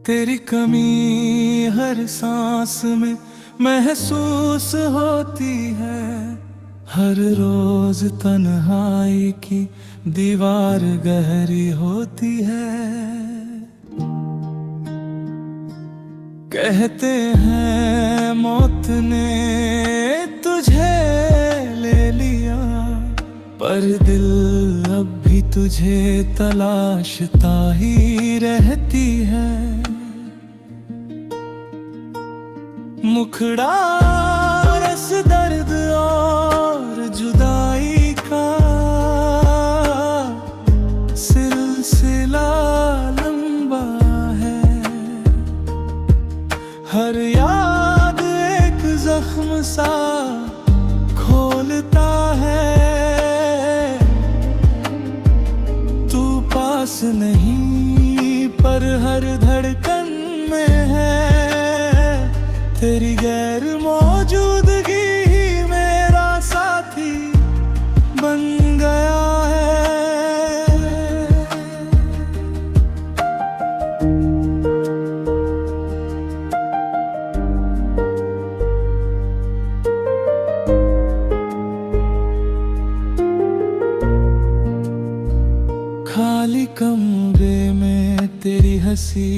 तेरी कमी हर सांस में महसूस होती है। हर रोज तन्हाई की दीवार गहरी होती है। कहते हैं मौत ने तुझे ले लिया, पर दिल अब भी तुझे तलाशता ही रहती है। मुखड़ा रस दर्द और जुदाई का सिलसिला लंबा है। हर याद एक जख्म सा खोलता है। तू पास नहीं पर हर धड़कन में है। तेरी गैर मौजूदगी ही मेरा साथी बन गया है। खाली कमरे में तेरी हंसी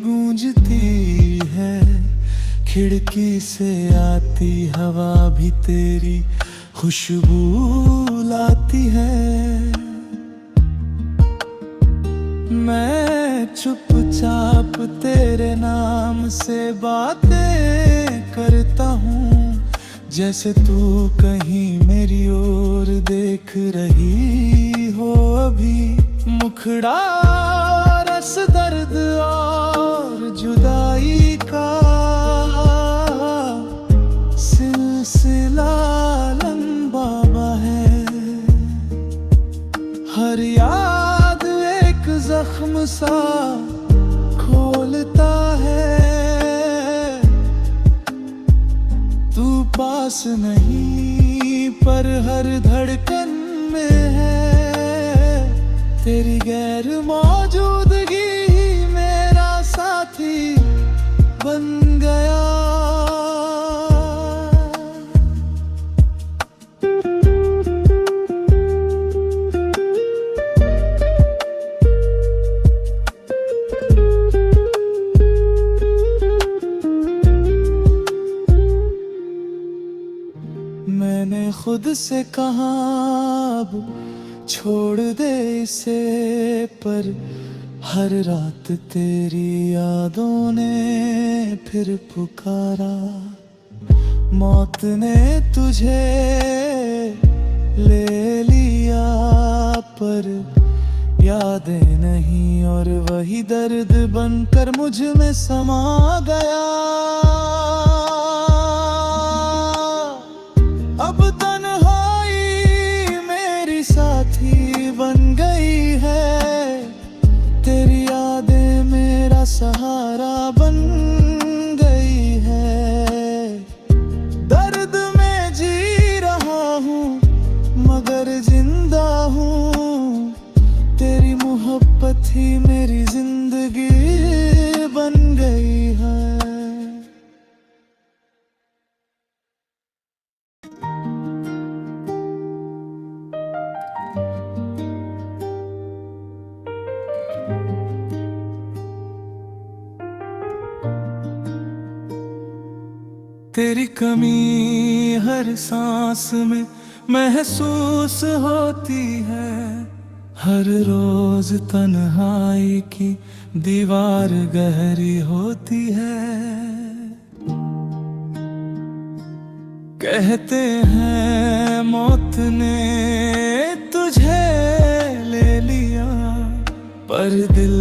गूंजती है। खिड़की से आती हवा भी तेरी खुशबू लाती है। मैं चुपचाप तेरे नाम से बातें करता हूँ, जैसे तू कहीं मेरी ओर देख रही हो अभी। मुखड़ा रस दर्द और जुदाई का सिलसिला लंबा है। हर याद एक जख्म सा खोलता है। तू पास नहीं पर हर धड़कन में है। तेरी गैर मौजूदगी ही मेरा साथी बन गया। मैंने खुद से कहा अब छोड़ दे इसे, पर हर रात तेरी यादों ने फिर पुकारा। मौत ने तुझे ले लिया, पर यादें नहीं, और वही दर्द बनकर मुझ में समा गया। अब तन्हाई मेरी साथी बन गई है। तेरी यादें मेरा सहारा बन गई है। दर्द में जी रहा हूँ मगर जिंदा हूँ। तेरी मोहब्बत ही मेरी जिंदगी बन गई है। तेरी कमी हर सांस में महसूस होती है। हर रोज तन्हाई की दीवार गहरी होती है। कहते हैं मौत ने तुझे ले लिया, पर दिल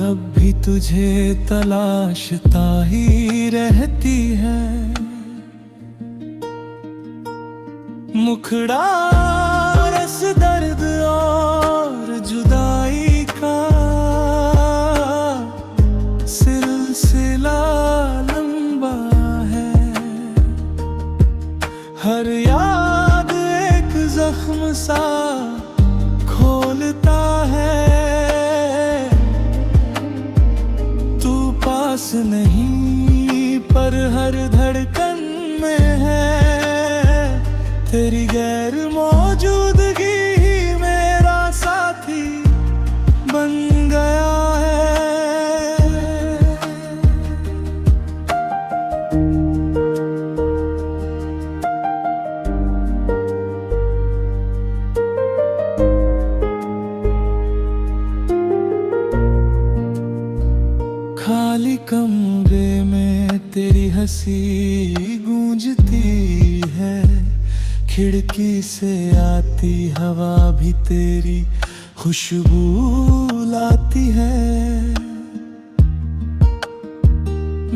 अब भी तुझे तलाशता ही रहती है। मुखड़ा रस दर्द और जुदाई का सिलसिला लंबा है। हर याद एक जख्म सा खोलता है। तू पर हर धड़कन में है तेरी गैर मौजूदगी ही मेरा साथी बन गया है। खाली कमरे में तेरी हंसी गूंजती है, खिड़की से आती हवा भी तेरी खुशबू लाती है।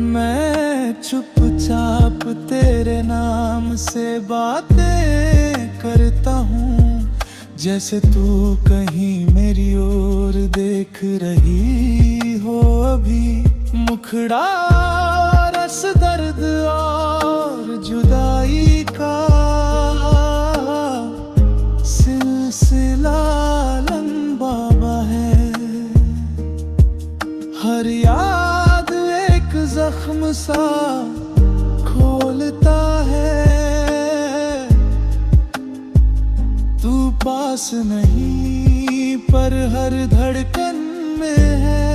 मैं चुपचाप तेरे नाम से बातें करता हूँ, जैसे तू कहीं मेरी ओर देख रही हो अभी। मुखड़ा रस दर्द और जुदाई का सिलसिला लंबा है। हर याद एक जख्म सा खोलता है। तू पास नहीं पर हर धड़कन में है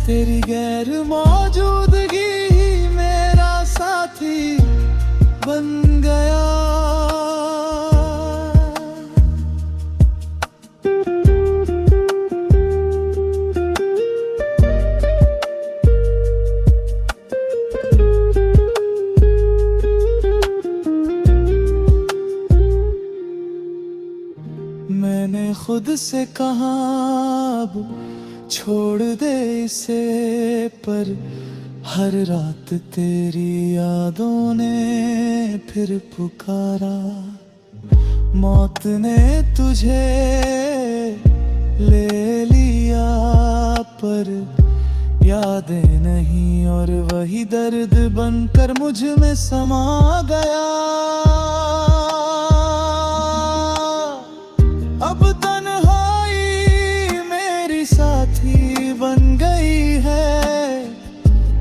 तेरी गैर मौजूदगी ही मेरा साथी बन गया। मैंने खुद से कहा अब छोड़ दे इसे, पर हर रात तेरी यादों ने फिर पुकारा। मौत ने तुझे ले लिया पर यादें नहीं, और वही दर्द बनकर मुझ में समा गया। अब तन्हाई मेरी साथी बन गई है,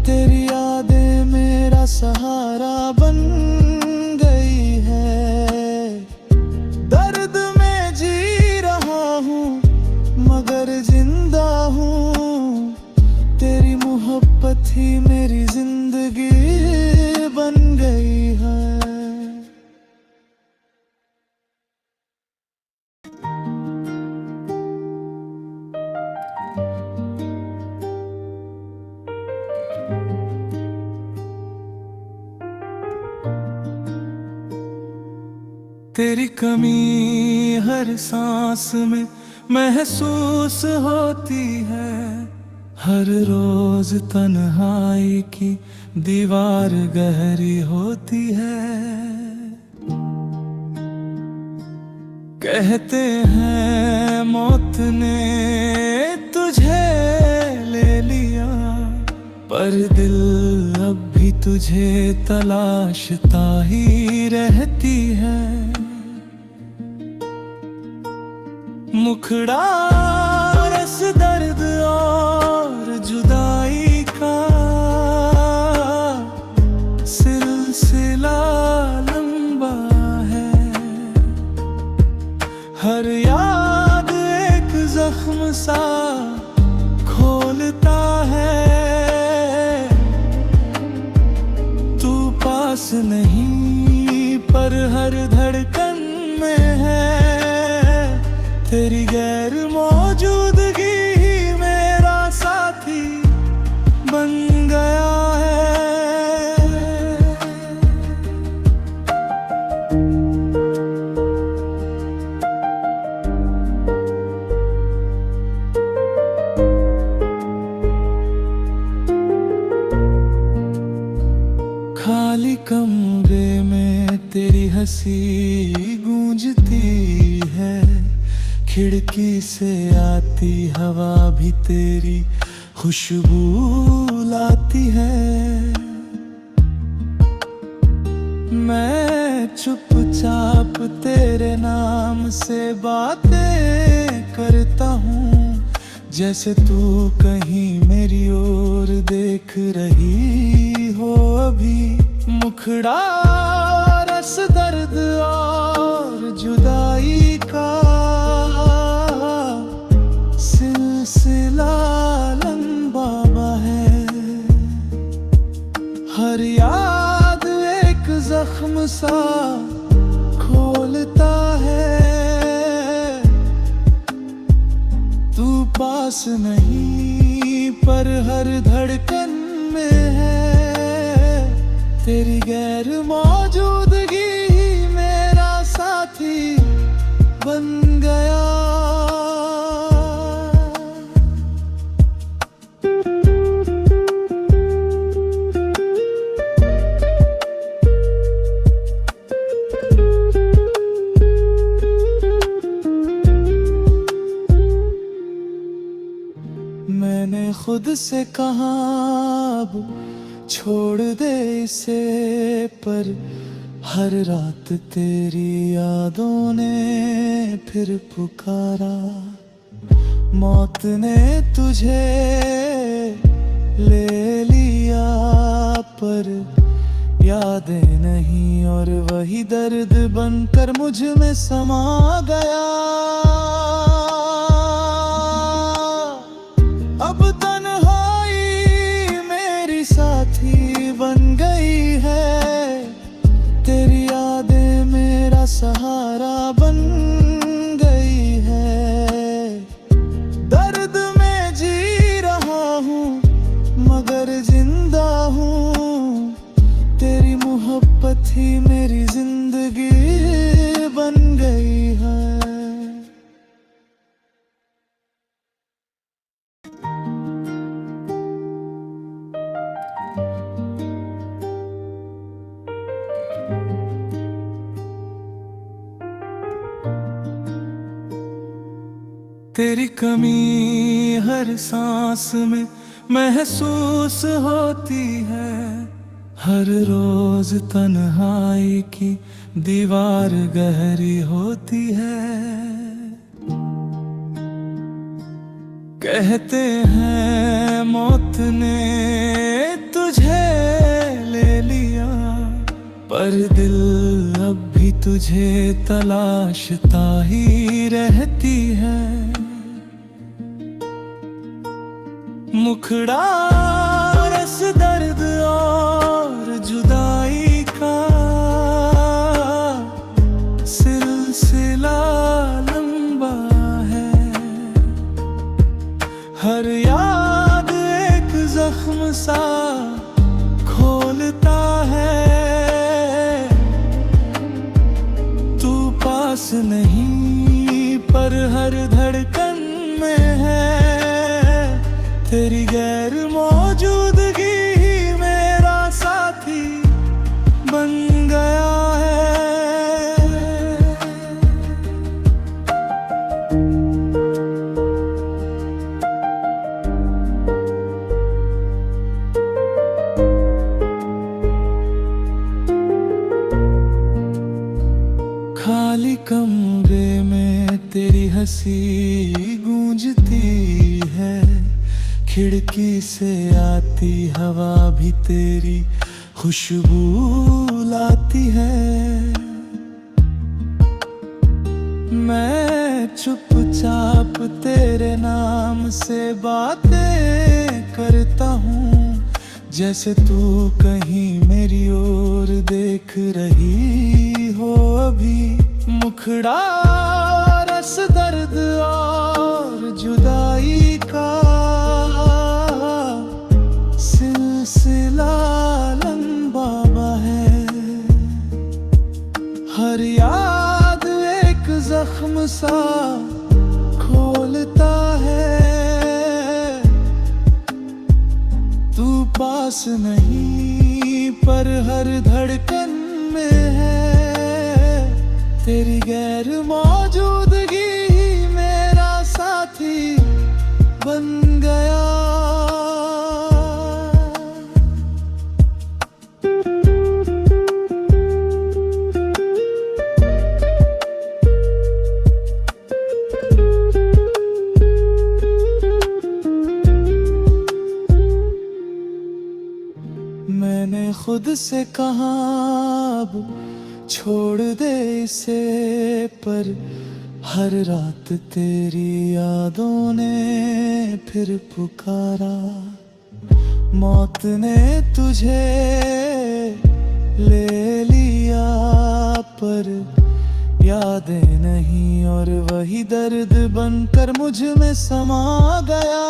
तेरी यादें मेरा सहारा बन गई है। दर्द में जी रहा हूँ मगर जिंदा हूँ, तेरी मोहब्बत ही मेरी जिंदगी बन गई है। तेरी कमी हर सांस में महसूस होती है। हर रोज तन्हाई की दीवार गहरी होती है। कहते हैं मौत ने तुझे ले लिया, पर दिल अब भी तुझे तलाशता ही रहती है। मुखड़ा रस दर्द और जुदाई का सिलसिला लंबा है। हर याद एक जख्म सा खोलता है। तू पास नहीं पर हर धड़कन में है तेरी गैर मौजूदगी ही मेरा साथी बन गया है। खाली कमरे में तेरी हंसी गूंजती है, खिड़की से आती हवा भी तेरी खुशबू लाती है। मैं चुपचाप तेरे नाम से बातें करता हूँ, जैसे तू कहीं मेरी ओर देख रही अभी मुखड़ा रस दर्द और जुदाई का सिलसिला लंबा है। हर याद एक जख्म सा खोलता है। तू पास नहीं पर हर धड़कन में है। तेरी गैर मौजूदगी ही मेरा साथी बन गया। मैंने खुद से कहा अब छोड़ दे इसे, पर हर रात तेरी यादों ने फिर पुकारा। मौत ने तुझे ले लिया पर यादें नहीं, और वही दर्द बनकर मुझ में समा गया। अब तन्हाई मेरी साथी बन गई है। तेरी यादें मेरा सहारा बन गई है। दर्द में जी रहा हूँ मगर जिंदा हूँ। तेरी मोहब्बत ही मेरी जिंदगी बन गई है। तेरी कमी हर सांस में महसूस होती है। हर रोज तन्हाई की दीवार गहरी होती है। कहते हैं मौत ने तुझे ले लिया, पर दिल अब भी तुझे तलाशता ही रहती है। मुखड़ा रस दर्द और जुदाई का सिलसिला लंबा है। हर याद एक जख्म सा खोलता है। तू पास नहीं पर हर धड़कन में है। तेरी गैर मौजूदगी ही मेरा साथी बन गया है। खाली कमरे में तेरी हंसी गूंजती है। खिड़की से आती हवा भी तेरी खुशबू लाती है। मैं चुपचाप तेरे नाम से बातें करता हूँ, जैसे तू कहीं मेरी ओर देख रही हो अभी। मुखड़ा रस दर्द और जुदाई का सिलसिला लंबा है। हर याद एक जख्म सा खोलता है। तू पास नहीं पर हर धड़कन में है। तेरी गैर मौजूदगी ही मेरा साथी बन गया। मैंने खुद से कहा अब छोड़ दे इसे, पर हर रात तेरी यादों ने फिर पुकारा। मौत ने तुझे ले लिया, पर यादें नहीं, और वही दर्द बनकर मुझ में समा गया।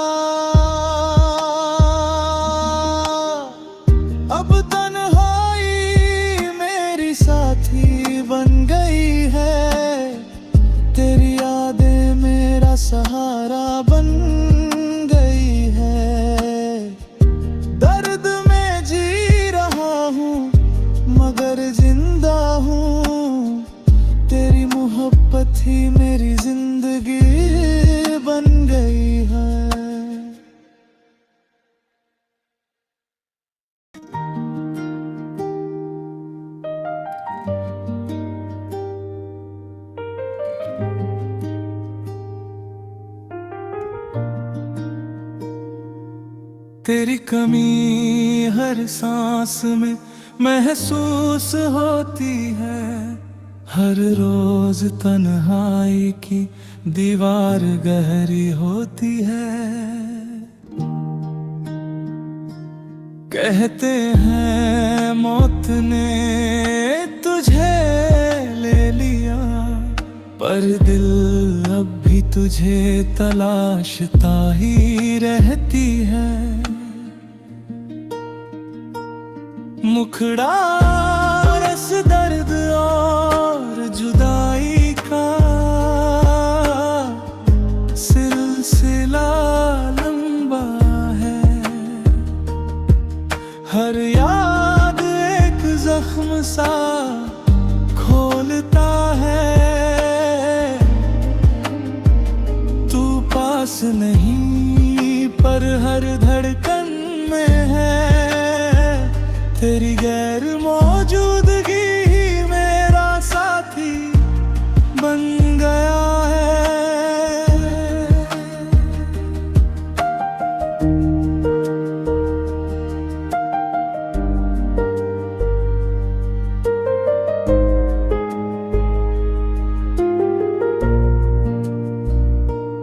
अब तन्हाई मेरी साथी बन गई है, तेरी यादें मेरा सहारा बन गई है। दर्द में जी रहा हूँ मगर जिंदा हूँ, तेरी मोहब्बत ही मेरी जिंदगी बन गई है। तेरी कमी हर सांस में महसूस होती है, हर रोज तन्हाई की दीवार गहरी होती है। कहते हैं मौत ने तुझे ले लिया, पर दिल अब भी तुझे तलाशता ही रहती है। मुखड़ा रस दर्द और जुदाई का सिलसिला लंबा है, हर याद एक जख्म सा खोलता है। तू पास नहीं पर हर धड़कन में है, तेरी गैर मौजूदगी ही मेरा साथी बन गया है।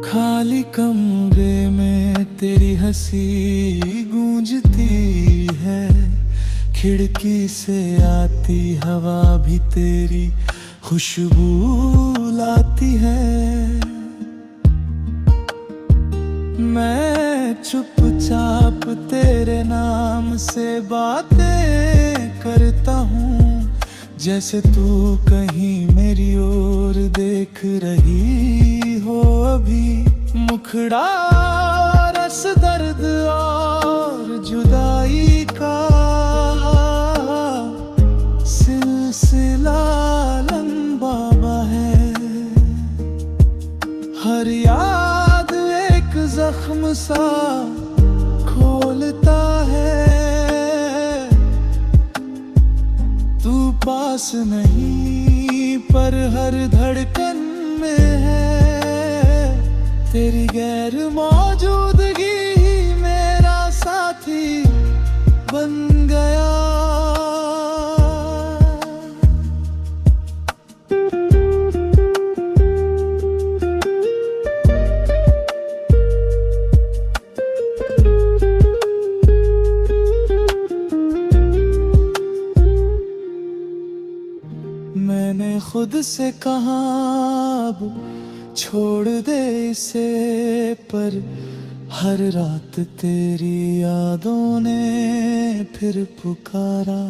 खाली कमरे में तेरी हंसी गूंजती है, खिड़की से आती हवा भी तेरी खुशबू लाती है। मैं चुपचाप तेरे नाम से बातें करता हूँ, जैसे तू कहीं मेरी ओर देख रही हो अभी। मुखड़ा रस दर्द और जुदाई का सिलसिला लंबा है, हर याद एक जख्म सा खोलता है। तू पास नहीं पर हर धड़कन में है, तेरी गैर मौजूदगी ही मेरा साथी बन गया। मैंने खुद से कहा अब छोड़ दे इसे, पर हर रात तेरी यादों ने फिर पुकारा।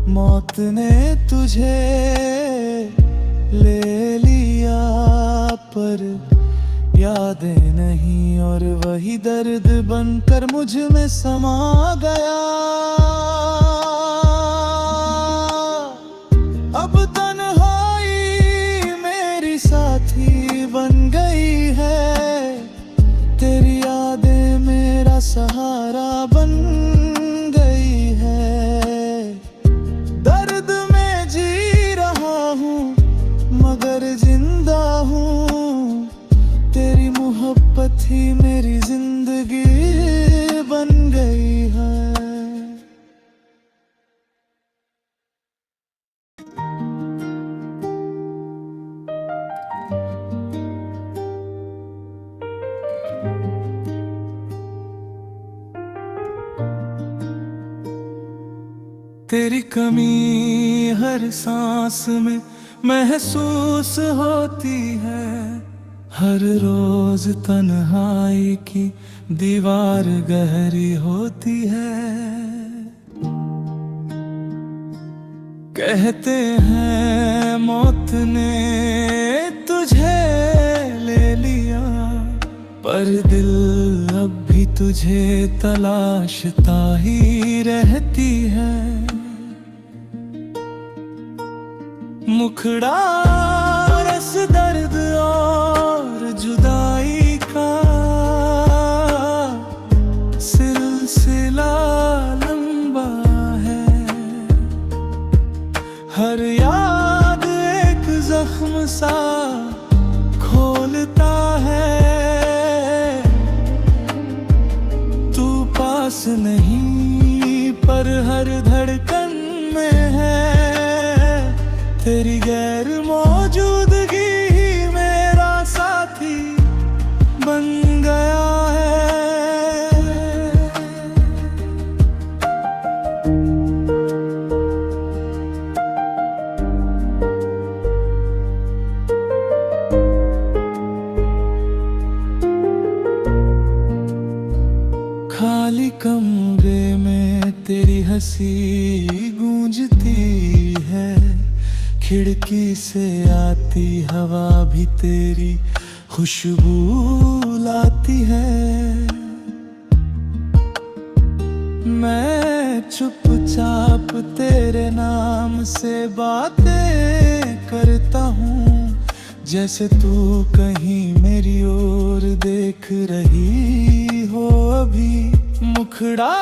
मौत ने तुझे ले लिया, पर यादें नहीं, और वही दर्द बनकर मुझ में समा गया। अब तन्हाई मेरी साथी बन गई है, तेरी यादें मेरा सहारा बन गई है। दर्द में जी रहा हूँ मगर जिंदा हूँ, तेरी मोहब्बत ही मेरी जिंदगी बन गई है। तेरी कमी हर सांस में महसूस होती है। हर रोज तन्हाई की दीवार गहरी होती है। कहते हैं मौत ने तुझे ले लिया, पर दिल अब भी तुझे तलाशता ही रहती है। मुखड़ा रस दर्द और जुदाई का सिलसिला लंबा है। हर याद एक जख्म सा खोलता है। तू पास नहीं पर हर धड़कन में है। तेरी गैर मौजूदगी ही मेरा साथी बन गया है। खाली कमरे में तेरी हंसी गूंजती है। खिड़की से आती हवा भी तेरी खुशबू लाती है। मैं चुपचाप तेरे नाम से बातें करता हूँ, जैसे तू कहीं मेरी ओर देख रही हो अभी। मुखड़ा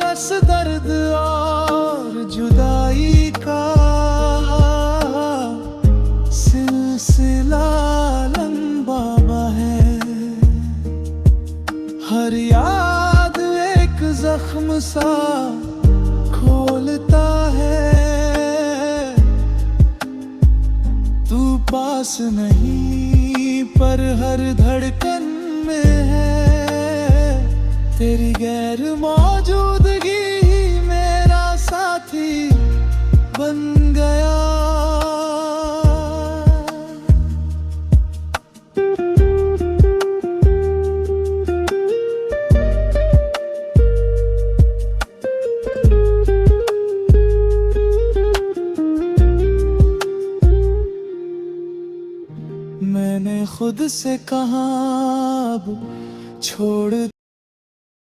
रस दर्द और जुदाई का सिलसिला लंबा है। हर याद एक जख्म सा खोलता है। तू पास नहीं पर हर धड़कन में है। तेरी गैर मौजूदगी ही मेरा साथी बन गया। मैंने खुद से कहा अब छोड़